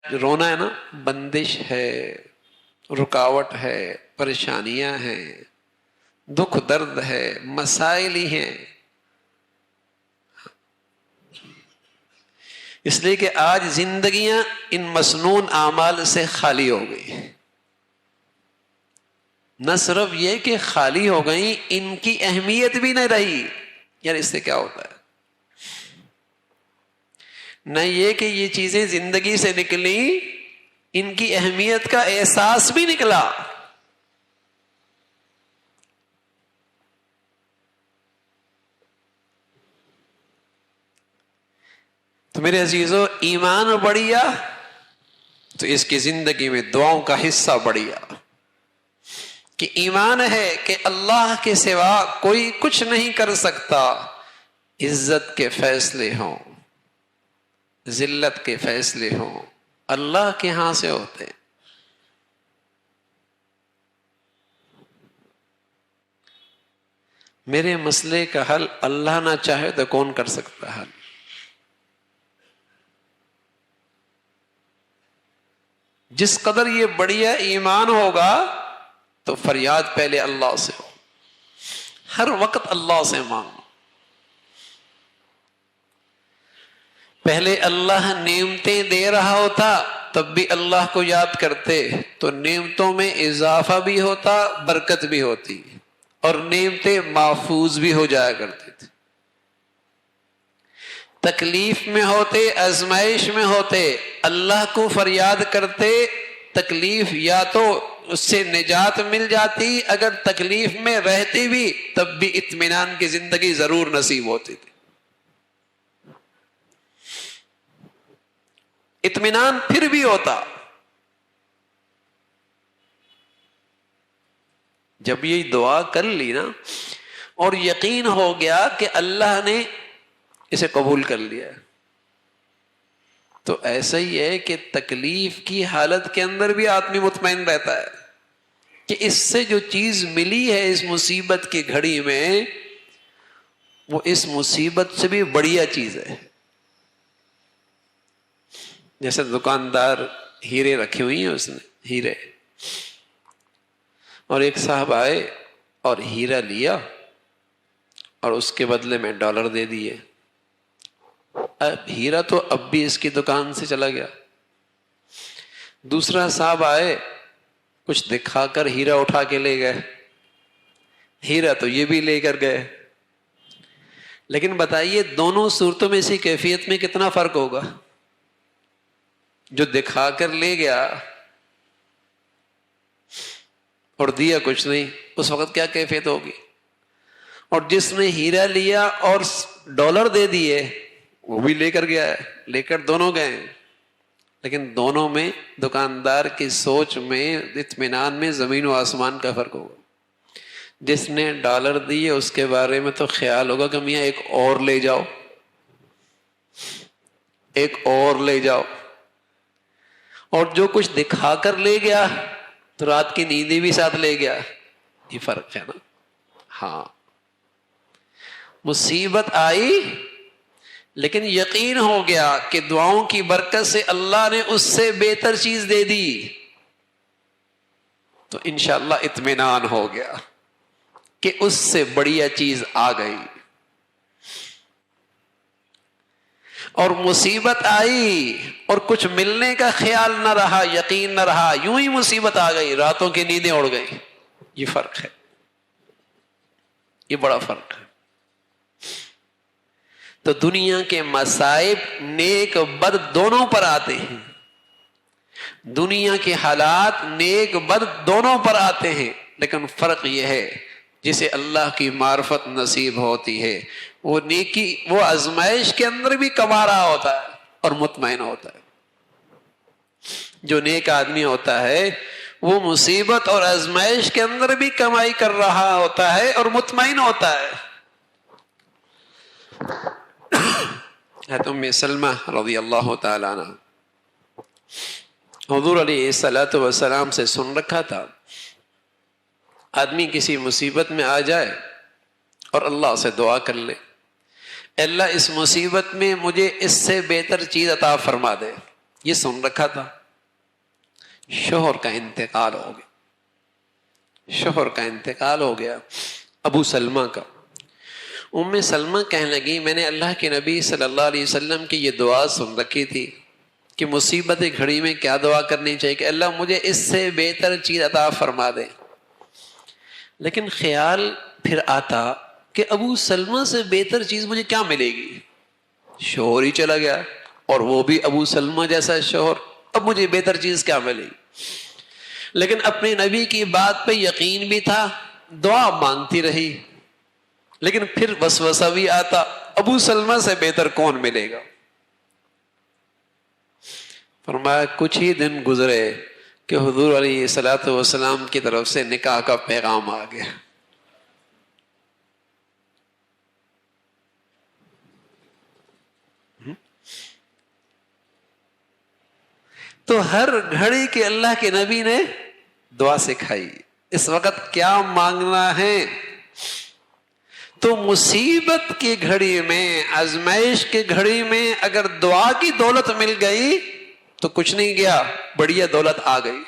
رونا ہے نا، بندش ہے، رکاوٹ ہے، پریشانیاں ہیں، دکھ درد ہے، مسائل ہی ہیں. اس لیے کہ آج زندگیاں ان مسنون اعمال سے خالی ہو گئی. نہ صرف یہ کہ خالی ہو گئی، ان کی اہمیت بھی نہیں رہی. یار اس سے کیا ہوتا ہے؟ نہ یہ کہ یہ چیزیں زندگی سے نکلی، ان کی اہمیت کا احساس بھی نکلا. تو میرے عزیزو، ایمان بڑھیا تو اس کی زندگی میں دعاؤں کا حصہ بڑھیا، کہ ایمان ہے کہ اللہ کے سوا کوئی کچھ نہیں کر سکتا. عزت کے فیصلے ہوں، ذلت کے فیصلے ہوں، اللہ کے ہاں سے ہوتے. میرے مسئلے کا حل اللہ نہ چاہے تو کون کر سکتا حل؟ جس قدر یہ بڑھیا ایمان ہوگا تو فریاد پہلے اللہ سے ہو، ہر وقت اللہ سے مانگو. پہلے اللہ نعمتیں دے رہا ہوتا تب بھی اللہ کو یاد کرتے تو نعمتوں میں اضافہ بھی ہوتا، برکت بھی ہوتی، اور نعمتیں محفوظ بھی ہو جایا کرتی تھی. تکلیف میں ہوتے، آزمائش میں ہوتے، اللہ کو فریاد کرتے، تکلیف یا تو اس سے نجات مل جاتی، اگر تکلیف میں رہتے بھی تب بھی اطمینان کی زندگی ضرور نصیب ہوتی تھی. اطمینان پھر بھی ہوتا. جب یہ دعا کر لی نا اور یقین ہو گیا کہ اللہ نے اسے قبول کر لیا ہے، تو ایسا ہی ہے کہ تکلیف کی حالت کے اندر بھی آدمی مطمئن رہتا ہے کہ اس سے جو چیز ملی ہے اس مصیبت کی گھڑی میں، وہ اس مصیبت سے بھی بڑھیا چیز ہے. جیسے دکاندار ہیرے رکھی ہوئی ہیں، اس نے ہیرے، اور ایک صاحب آئے اور ہیرا لیا اور اس کے بدلے میں ڈالر دے دیے. اب ہیرا تو اب بھی اس کی دکان سے چلا گیا. دوسرا صاحب آئے، کچھ دکھا کر ہیرا اٹھا کے لے گئے، ہیرا تو یہ بھی لے کر گئے. لیکن بتائیے دونوں صورتوں میں سے کیفیت میں کتنا فرق ہوگا؟ جو دکھا کر لے گیا اور دیا کچھ نہیں، اس وقت کیا کیفیت ہوگی؟ اور جس نے ہیرا لیا اور ڈالر دے دیے، وہ بھی لے کر گیا ہے، لے کر دونوں گئے، لیکن دونوں میں دکاندار کی سوچ میں، اطمینان میں زمین و آسمان کا فرق ہوگا. جس نے ڈالر دیے اس کے بارے میں تو خیال ہوگا کہ میاں ایک اور لے جاؤ، ایک اور لے جاؤ. اور جو کچھ دکھا کر لے گیا تو رات کی نیندیں بھی ساتھ لے گیا. یہ فرق ہے نا. ہاں، مصیبت آئی لیکن یقین ہو گیا کہ دعاؤں کی برکت سے اللہ نے اس سے بہتر چیز دے دی، تو انشاءاللہ اطمینان ہو گیا کہ اس سے بڑھیا چیز آ گئی. اور مصیبت آئی اور کچھ ملنے کا خیال نہ رہا، یقین نہ رہا، یوں ہی مصیبت آ گئی، راتوں کی نیندیں اڑ گئی. یہ فرق ہے، یہ بڑا فرق ہے. تو دنیا کے مصائب نیک بد دونوں پر آتے ہیں، دنیا کے حالات نیک بد دونوں پر آتے ہیں، لیکن فرق یہ ہے جسے اللہ کی معرفت نصیب ہوتی ہے وہ نیکی، وہ آزمائش کے اندر بھی کما رہا ہوتا ہے اور مطمئن ہوتا ہے. جو نیک آدمی ہوتا ہے وہ مصیبت اور آزمائش کے اندر بھی کمائی کر رہا ہوتا ہے اور مطمئن ہوتا ہے. ام سلمہ رضی اللہ تعالی عنہ حضور علیہ الصلوۃ والسلام سے سن رکھا تھا، آدمی کسی مصیبت میں آ جائے اور اللہ سے دعا کر لے، اللہ اس مصیبت میں مجھے اس سے بہتر چیز عطا فرما دے. یہ سن رکھا تھا. شوہر کا انتقال ہو گیا. شوہر کا انتقال ہو گیا ابو سلمہ کا. ام سلمہ کہنے لگی میں نے اللہ کے نبی صلی اللہ علیہ وسلم کی یہ دعا سن رکھی تھی کہ مصیبت گھڑی میں کیا دعا کرنی چاہیے کہ اللہ مجھے اس سے بہتر چیز عطا فرما دے. لیکن خیال پھر آتا کہ ابو سلمہ سے بہتر چیز مجھے کیا ملے گی؟ شوہر ہی چلا گیا اور وہ بھی ابو سلمہ جیسا شوہر، اب مجھے بہتر چیز کیا ملے گی؟ لیکن اپنے نبی کی بات پہ یقین بھی تھا، دعا مانگتی رہی. لیکن پھر وسوسہ بھی آتا، ابو سلمہ سے بہتر کون ملے گا؟ فرمایا کچھ ہی دن گزرے کہ حضور علیہ الصلوۃ والسلام کی طرف سے نکاح کا پیغام آ گیا. تو ہر گھڑی کے اللہ کے نبی نے دعا سکھائی. اس وقت کیا مانگنا ہے؟ تو مصیبت کی گھڑی میں، آزمائش کی گھڑی میں اگر دعا کی دولت مل گئی تو کچھ نہیں گیا، بڑھیا دولت آ گئی.